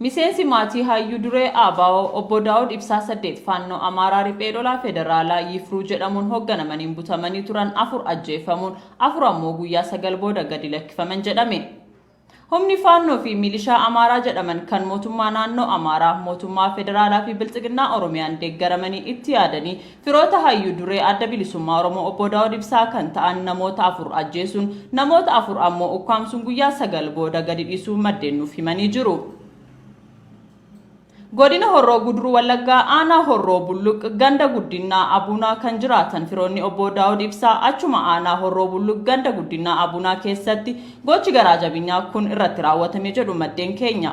Miseensi maatii hayyuu duree ABO obbo Daawud Ibsaa 8 fannoo Amaaraa riphee lolaa federaalaa Yifruu jedhamuun hoogganamaniin butamanii turan 4 ajjeefamuun 4 ammoo guyyaa 9 booda gadi lakkifaman jedhame. Humni fannoo fi milishaa Amaaraa jedhaman kan mootummaa naannoo Amaaraa, mootummaa federaalaa fi biltsiginnaa Oromiyaan deeggaramanii itti yaadanii firoota hayyuu duree adda bilisummaa Oromoo obbo Daawud Ibsaa kan ta'an namoota 4 ajjeesuun namoota 4 ammoo ukkaamsuun guyyaa 9 booda gadi dhiisuu maddeen nuuf himanii jiru. Godina Horroo Guduruu Wallaggaa aanaa Horroo Bulluq ganda guddinaa Abunaa kan jiraatan firoonni obbo Daawud Ibsaa achuma aanaa Horroo Bulluq ganda guddinaa Abunaa keessatti gochi garaa jabinyaa kun irratti raawwatame jedhu maddeen keenya.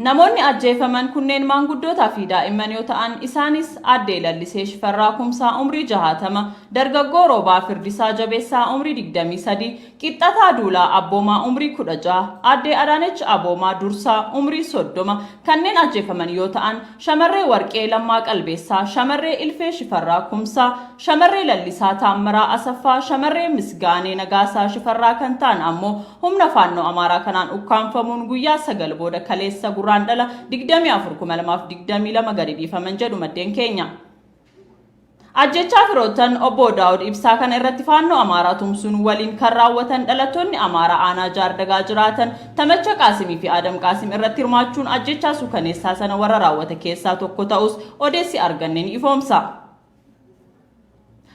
Namoonni ajjeefaman kunneen maanguddootaa fi daa'imman yoo ta'an isaanis Addee Lallisee Shifarraa Kumsaa umrii 60, Dargaggoo Roobaa Firdisaa Jabeessaa umrii 23, Qixxataa Duulaa Abboomaa umrii 16, Addee Adaanech Aboomaa Dursaa umrii 30 kanneen ajjeefaman yoo ta'an shamarree Warqee Lammaa Qalbeessaa, shamarree Ilfee Shifarraa Kumsaa, shamarree Lallisaa Taammiraa Asaffaa, shamarree Misgaanee Nagaasaa Shifarraa kan ta'an ammoo humna faannoo Amaaraa kanaan ukkaanfamuun guyyaa 9 booda kaleessa Randala 24,2022 gadi dhiifaman jedhu maddeen keenya. Ajjechaa firootan obbo Daawud Ibsaa kana irratti faannoo Amaaraa tumsuun waliin kan raawwatan dhalattoonni Amaaraa aanaa Jaardagaa jiraatan Tamacha Qaasimii fi Adam Qaasim irratti hirmaachuun ajjechaa suukaneessaa sana warra raawwate keessaa tokko ta'us odeessi arganne ni ifoomsa.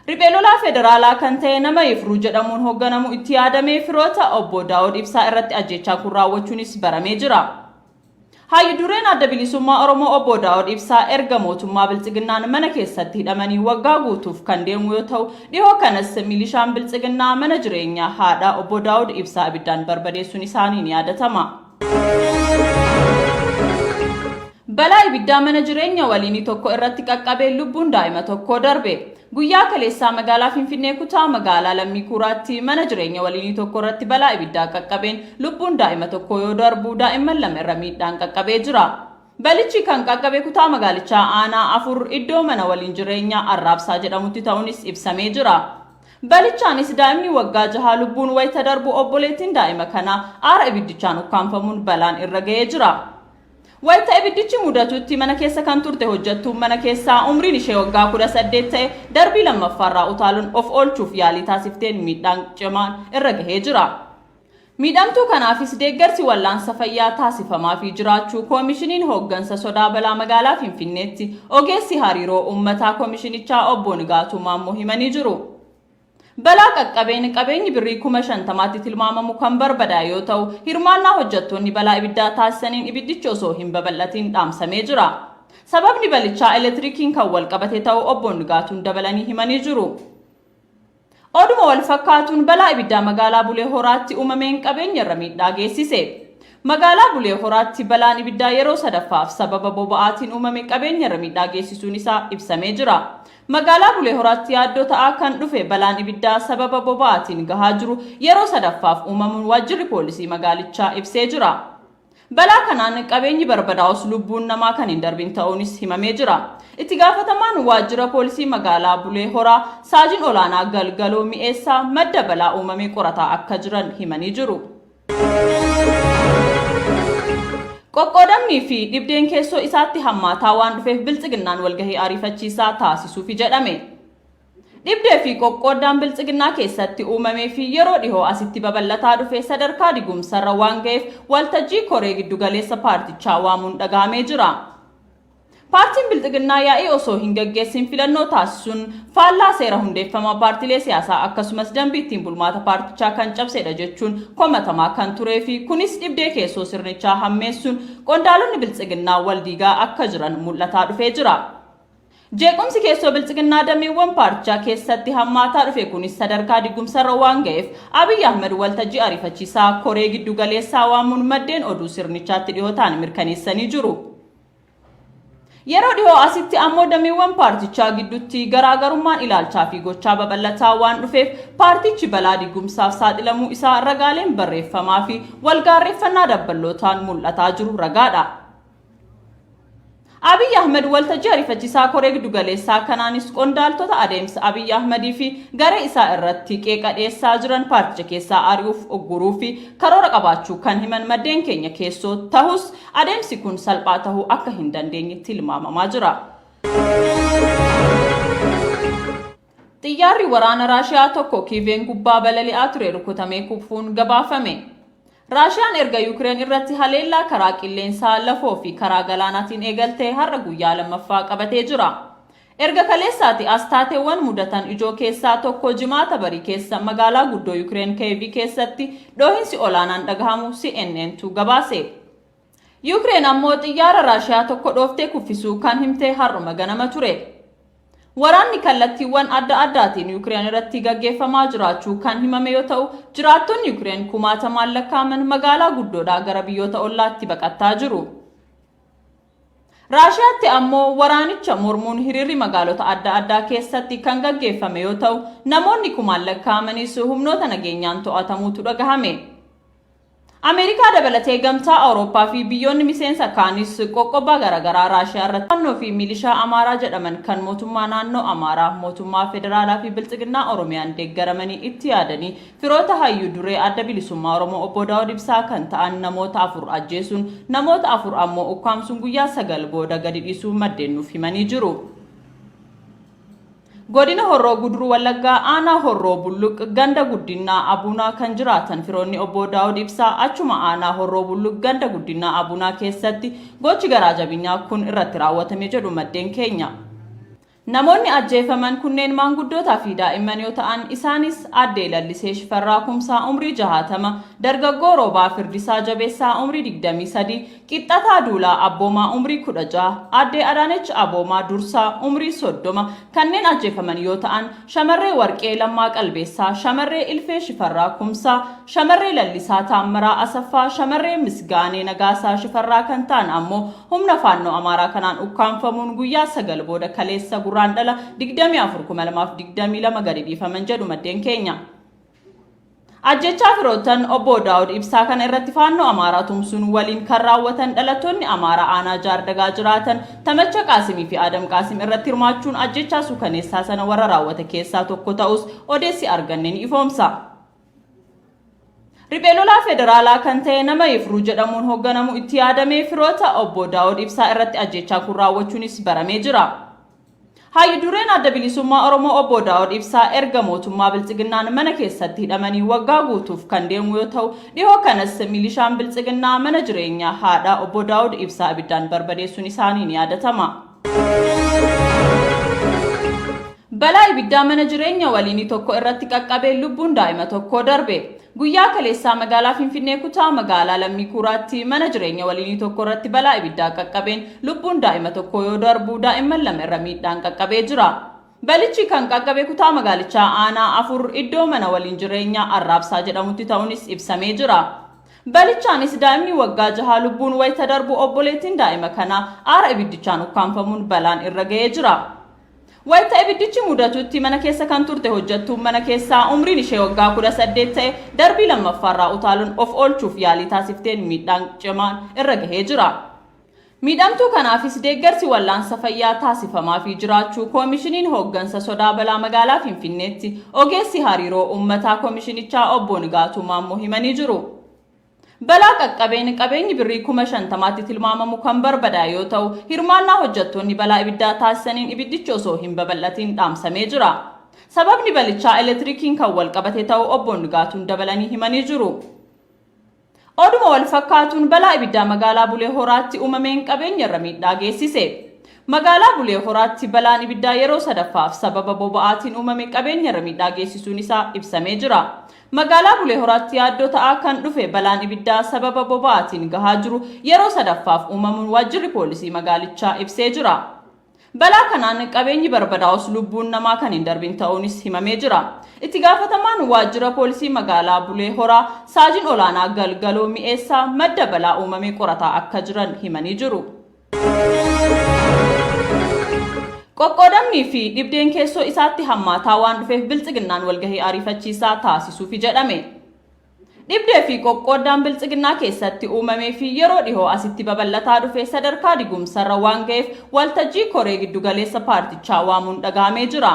Riphee lolaa federaalaa kan ta'e nama Yifruu jedhamuun hoogganamu itti yaadamee firoota obbo Daawud Ibsaa irratti ajjechaa kun raawwachuunis baramee jira. Hayyuu dureen adda bilisummaa Oromoo obbo Daawud Ibsaa erga mootummaa biltsiginnaan mana keessatti hidhamanii waggaa guutuuf kan deemu yoo ta'u dhihoo kanas milishaan biltsiginnaa mana jireenyaa haadha obbo Daawud Ibsaa ibiddaan barbadeessuun isaanii ni yaadatama. Balaa ibiddaa mana jireenya waliinii tokko irratti qaqqabee lubbuun daa'ima tokko darbe. Guyyaa kaleessaa magaalaa Finfinnee kutaa magaalaa Lammii Kuuraatti mana jireenya waliinii tokko irratti balaa ibiddaa qaqqabeen lubbuun daa'ima tokko yoo darbu daa'imman 2 irra miidhaan qaqqabee jira. Balichi kan qaqqabe kutaa magaalichaa aanaa 4 iddoo mana waliin jireenyaa Arraabsaa jedhamutti ta'uunis ibsamee jira. Balichaanis daa'imni waggaa 6 lubbuun wayita darbu obboleettiin daa'ima kanaa aara ibiddichaan ukkaanfamuun balaan irra ga'ee jira. Wayita ibiddichi mudatutti mana keessa kan turte hojjettuun mana keessaa umriin ishee waggaa 18 ta'e darbii lammaffaarraa utaaluun of oolchuuf yaalii taasifteen miidhaan cimaan irra gahee jira. Miidhamtuu kanaafis deeggarsi wallaansa fayyaa taasifamaa fi jiraachuu koomishiniin hooggansa sodaa balaa magaalaa Finfinneetti ogeessi hariiroo uummataa koomishinichaa obbo Nigaatuu Maammoo himanii jiru. Balaa qaqqabeen qabeenyi birrii 50,000tti tilmaamamu kan barbadaa'e yoo ta'u hirmaannaa hojjettoonni balaa ibiddaa taasisaniin ibiddichi osoo hin babal'atiin dhaamsamee jira. Sababni balichaa elektirikiin kan wal qabate ta'uu obbo Nigaatuun dabalanii himanii jiru. Oduma wal fakkaatuun balaa ibiddaa magaalaa Bulee Horaatti uumameen qabeenya irra miidhaa geessise. Magaalaa Bulee Horaatti balaan ibiddaa yeroo sadaffaaf sababa boba'aatiin uumame qabeenya irra miidhaa geessisuun isaa ibsamee jira. Magaalaa Bulee Horaatti yaaddoo ta'aa kan dhufe balaan ibiddaa sababa boba'aatiin gahaa jiru yeroo sadaffaaf uumamuun waajjirri poolisii magaalichaa ibsee jira. Balaa kanaan qabeenyi barbadaa'us lubbuun namaa kan hin darbin ta'uunis himamee jira. Itti gaafatamaan waajjira poolisii magaalaa Bulee Horaa saajin olaanaa Galgaloo Mi'eessaa madda balaa uumamee qorataa akka jiran himanii jiru. Qoqqoodamnii fi dhibdeen keessoo isaatti hammaataa waan dhufeef biltsiginnaan walgahii ariifachiisaa taasisuuf jedhame. Dhibdee fi qoqqoodaan biltsiginnaa keessatti uumamee fi yeroo dhihoo asitti babal'ataa dhufe sadarkaa digumsarra waan ga'eef waltajjii koree giddugaleessa paartichaa waamuun dhagahamee jira. Paartiin biltsiginnaa yaa'ii osoo hin gaggeessin filannoo taasisuun faallaa seera hundeeffama paartilee siyaasaa akkasumas dambii ittiin bulmaata paartichaa kan cabsedha jechuun komatamaa kan turee fi kunis dhibdee keessoo sirnichaa hammeessuun qondaalonni biltsiginnaa wal diigaa akka jiran mul'ataa dhufee jira. Jeequmsi keessoo biltsiginnaa dameewwan paartichaa keessatti hammaataa dhufe kunis sadarkaa digumsarra waan ga'eef Abiy Ahmed waltajjii ariifachiisaa koree giddugaleessaa waamuun maddeen oduu sirnichaatti dhiyootaan mirkaneessanii jiru. Yeroo dhihoo asitti ammoo dameewwan paartichaa gidduutti garaagarummaan ilaalchaa fi gochaa babal'ataa waan dhufeef paartichi balaa digumsaaf saaxilamuu isaa ragaaleen barreeffamaa fi walgaarreeffannaa dabballootaan mul'ataa jiru ragaadha. Abiy Ahmed waltajjii ariifachiisaa koree giddu galeessaa kanaanis qondaaltota adeemsa Abiy Ahmedii fi garee isaa irratti qeeqa dhiyeessaa jiran paarticha keessaa ari'uuf ogguruu fi karoora qabaachuu kan himan maddeen keenya keessoo ta'us adeemsi kun salphaa ta'uu akka hin dandeenyetti tilmaamamaa jira. Xiyyaarri waraana Raashiyaa tokko Kiiveen gubbaa balali'aa ture rukutamee kufuun gabaafame. Raashiyaan erga Yuukireen irratti haleellaa karaa qilleensaa lafoo fi karaa galaanaatiin eegaltee har'a guyyaa lammaffaa qabatee jira. Erga kaleessaati as taateewwan mudatan ijoo keessaa tokko jimaata barii keessa magaalaa guddoo Yuukireen Kiiv keessatti dhoohinsi olaanaan dhagahamu CNNtu gabaase. Yuukireen ammoo xiyyaara Raashiyaa tokko dhooftee kuffisuu kan himte har'uma ganama ture. Waraanni kallattiiwwan adda addaatiin Yuukireen irratti gaggeeffamaa jiraachuu kan himame yoo ta'u, jiraattonni Yuukireen kumaatamaan lakkaa'aman magaalaa guddoodhaa gara biyyoota ollaatti baqattaa jiru. Raashiyaatti ammoo waraanicha mormuun hiriirri magaalota adda addaa keessatti kan gaggeeffame yoo ta'u, namoonni kumaan lakkaa'amanis humnoota nageenyaan to'atamuutu dhagahame. Ameerikaa dabalatee gamtaa Awurooppaa fi biyyoonni miseensa kaanis qoqqobaa garaagaraa Raashiyaa irratti fannoo fi milishaa Amaaraa jedhaman kan mootummaa naannoo Amaaraa, mootummaa federaalaa fi biltsiginnaa Oromiyaan deeggaramanii itti yaadanii firoota hayyuu duree adda bilisummaa Oromoo obbo Daawud Ibsaa kan ta'an namoota 4 ajjeesuun namoota 4 ammoo ukkaamsuun guyyaa 9 booda gadi dhiisuu maddeen nuuf himanii jiru. Godina Horroo Guduruu Wallaggaa aanaa Horroo Bulluq ganda guddinaa Abunaa kan jiraatan firoonni obbo Daawud Ibsaa achuma aanaa Horroo Bulluq ganda guddinaa Abunaa keessatti gochi garaa jabinyaa kun irratti raawwatame jedhu maddeen keenya. Namoonni ajjeefaman kunneen maanguddootaa fi daa'imman yoo ta'an isaanis Addee Lallisee Shifarraa Kumsaa umrii 60, Dargaggoo Roobaa Firdisaa Jabeessaa umrii 23, Qixxataa Duulaa Abboomaa umrii 16, Addee Adaanech Aboomaa Dursaa umrii 30 kanneen ajjeefaman yoo ta'an shamarree Warqee Lammaa Qalbeessaa, shamarree Ilfee Shifarraa Kumsaa, shamarree Lallisaa Taammiraa Asaffaa, shamarree Misgaanee Nagaasaa Shifarraa kan ta'an ammoo humna faannoo Amaaraa kanaan ukkaanfamuun guyyaa 9 booda kaleessa Guraandhala 24/2022 gadi dhiifaman jedhu maddeen keenya. Ajjechaa firootan obbo Daawud Ibsaa kana irratti faannoo Amaaraa tumsuun waliin kan raawwatan dhalattoonni Amaaraa aanaa Jaardagaa jiraatan Tamacha Qaasimii fi Adam Qaasim irratti hirmaachuun ajjechaa suukaneessaa sana warra raawwate keessaa tokko ta'us odeessi arganneen ifoomsa. Riphee lolaa federaalaa kan ta'e nama Yifruu jedhamuun hoogganamu itti yaadamee firoota obbo Daawud Ibsaa irratti ajjechaa kun raawwachuunis baramee jira. Hayyuu dureen adda bilisummaa Oromoo obbo Daawud Ibsaa erga mootummaa biltsiginnaan mana keessatti hidhamanii waggaa guutuuf kan deemu yoo ta'u, dhihoo kanas milishaan biltsiginnaa mana jireenyaa haadha obbo Daawud Ibsaa ibiddaan barbadeessuun isaanii ni yaadatama. Balaa ibiddaa mana jireenya waliinii tokko irratti qaqqabee lubbuun daa'ima tokko darbe. Guyyaa kaleessaa magaalaa Finfinnee kutaa magaalaa Lammii Kuuraatti mana jireenya waliinii tokko irratti balaa ibiddaa qaqqabeen lubbuun daa'ima tokko yoo darbu daa'imman 2 irra miidhaan qaqqabee jira. Balichi kan qaqqabe kutaa magaalichaa aanaa 4 iddoo mana waliin jireenyaa Arraabsaa jedhamutti ta'uunis ibsamee jira. Balichaanis daa'imni waggaa 6 lubbuun wayita darbu obboleettiin daa'ima kanaa aara ibiddichaan ukkaanfamuun balaan irra ga'ee jira. Wayita ibiddichi mudatutti mana keessa kan turte hojjettuun mana keessaa umriin ishee waggaa 18 ta'e darbii lammaffaarraa utaaluun of oolchuuf yaalii taasifteen miidhaan cimaan irra gahee jira. Miidhamtuu kanaafis deeggarsi wallaansa fayyaa taasifamaa fi jiraachuu koomishiniin hooggansa sodaa balaa magaalaa Finfinneetti ogeessi hariiroo uummataa koomishinichaa obbo Nigaatuu Maammoo himanii jiru. Balaa qaqqabeen qabeenyi birrii 50,000tti tilmaamamu kan barbadaa'e yoo ta'u, hirmaannaa hojjettoonni balaa ibiddaa taasisaniin ibiddichi osoo hin babal'atiin dhaamsamee jira. Sababni balichaa elektirikiin kan wal qabate ta'uu obbo Nigaatuun dabalanii himanii jiru. Oduma wal fakkaatuun balaa ibiddaa magaalaa Bulee Horaatti uumameen qabeenya irra miidhaa geessise. Magaalaa Bulee Horaatti balaan ibiddaa yeroo sadaffaaf sababa boba'aatiin uumame qabeenya irra miidhaa geessisuun isaa ibsamee jira. Magaalaa Bulee Horaatti yaaddoo ta'aa kan dhufe balaan ibiddaa sababa boba'aatiin gahaa jiru yeroo sadaffaaf uumamuun waajjirri poolisii magaalichaa ibsee jira. Balaa kanaan qabeenyi barbadaa'us lubbuun namaa kan hin darbin ta'uunis himamee jira. Itti gaafatamaan waajjira poolisii magaalaa Bulee Horaa Saajin Olaanaa Galgaloo Mi'eessaa madda balaa uumamee qorataa akka jiran himanii jiru. Qoqqoodamnii fi dhibdeen keessoo isaatti hammaataa waan dhufeef biltsiginnaan walgahii ariifachiisaa taasisuufi jedhame. Dhibdee fi qoqqoodaan biltsiginnaa keessatti uumamee fi yeroo dhihoo asitti babal'ataa dhufe sadarkaa digumsarra waan ga'eef waltajjii koree giddugaleessa paartichaa waamuun dhagahamee jira.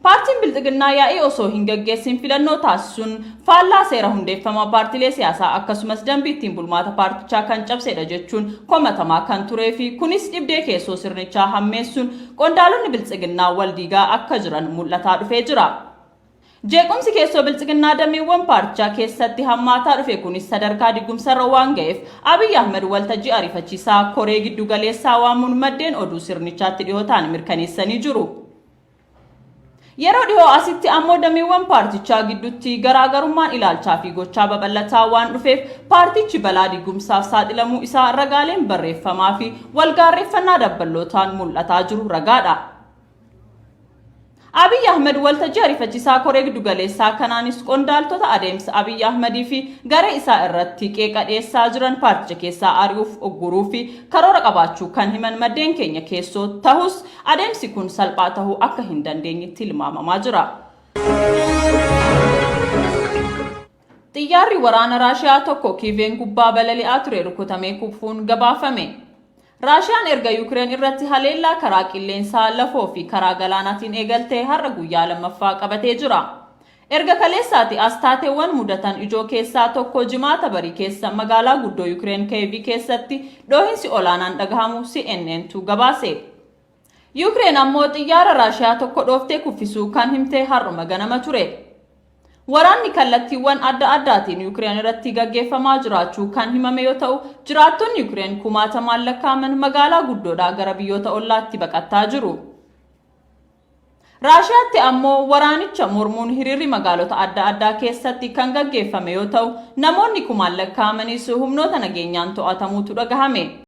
Paartiin biltsiginnaa yaa'ii osoo hin gaggeessin filannoo taasisuun faallaa seera hundeeffama paartilee siyaasaa akkasumas dambii ittiin bulmaata paartichaa kan cabsedha jechuun komatamaa kan turee fi kunis dhibdee keessoo sirnichaa hammeessuun qondaalonni biltsiginnaa waldiigaa akka jiran mul'ataa dhufee jira. Jeequmsi keessoo biltsiginnaa dameewwan paartichaa keessatti hammaataa dhufe kunis sadarkaa digumsarra waan ga'eef Abiy Ahmed waltajjii ariifachiisaa koree giddugaleessaa waamuun maddeen oduu sirnichaatti dhihootaan mirkaneessanii jiru. Yeroo dhihoo asitti ammoo dameewwan paartichaa gidduutti garaagarummaan ilaalchaa fi gochaa babal'ataa waan dhufeef paartichi balaa digumsaaf saaxilamuu isaa ragaaleen barreeffamaa fi walgaarreeffannaa dabballootaan mul'ataa jiru ragaadha. Abiy Ahmed waltajjii ariifachiisaa koree giddugaleessaa kanaanis qondaaltota adeemsa Abiy Ahmedii fi garee isaa irratti qeeqa dhiyeessaa jiran paarticha keessaa ari'uuf ogguruu fi karoora qabaachuu kan himan maddeen keenya keessoo tahus adeemsi kun salphaa tahuu akka hin dandeenyetti tilmaamamaa jira. Xiyyaarri waraana Raashiyaa tokko Kiiveen gubbaa balali'aa ture rukutamee kufuun gabaafame. Raashiyaan erga Yuukireen irratti haleellaa karaa qilleensaa lafoo fi karaa galaanaatiin eegaltee har'a guyyaa lammaffaa qabatee jira. Erga kaleessaati as taateewwan mudatan ijoo keessaa tokko jimaata barii keessa magaalaa guddoo Yuukireen Kiyev keessatti dhoohinsi olaanaan dhagahamu CNNtu gabaase. Yuukireen ammoo xiyyaara Raashiyaa tokko dhooftee kuffisuu kan himte har'uma ganama ture. Waraanni kallattiiwwan adda addaatiin Yuukireen irratti gaggeeffamaa jiraachuu kan himame yoo ta'u, jiraattonni Yuukireen kumaatamaan lakkaa'aman magaalaa guddoodhaa gara biyyoota ollaatti baqataa jiru. Raashiyaatti ammoo waraanicha mormuun hiriirri magaalota adda addaa keessatti kan gaggeeffame yoo ta'u, namoonni kumaan lakkaa'amanis humnoota nageenyaan to'atamuutu dhagahame.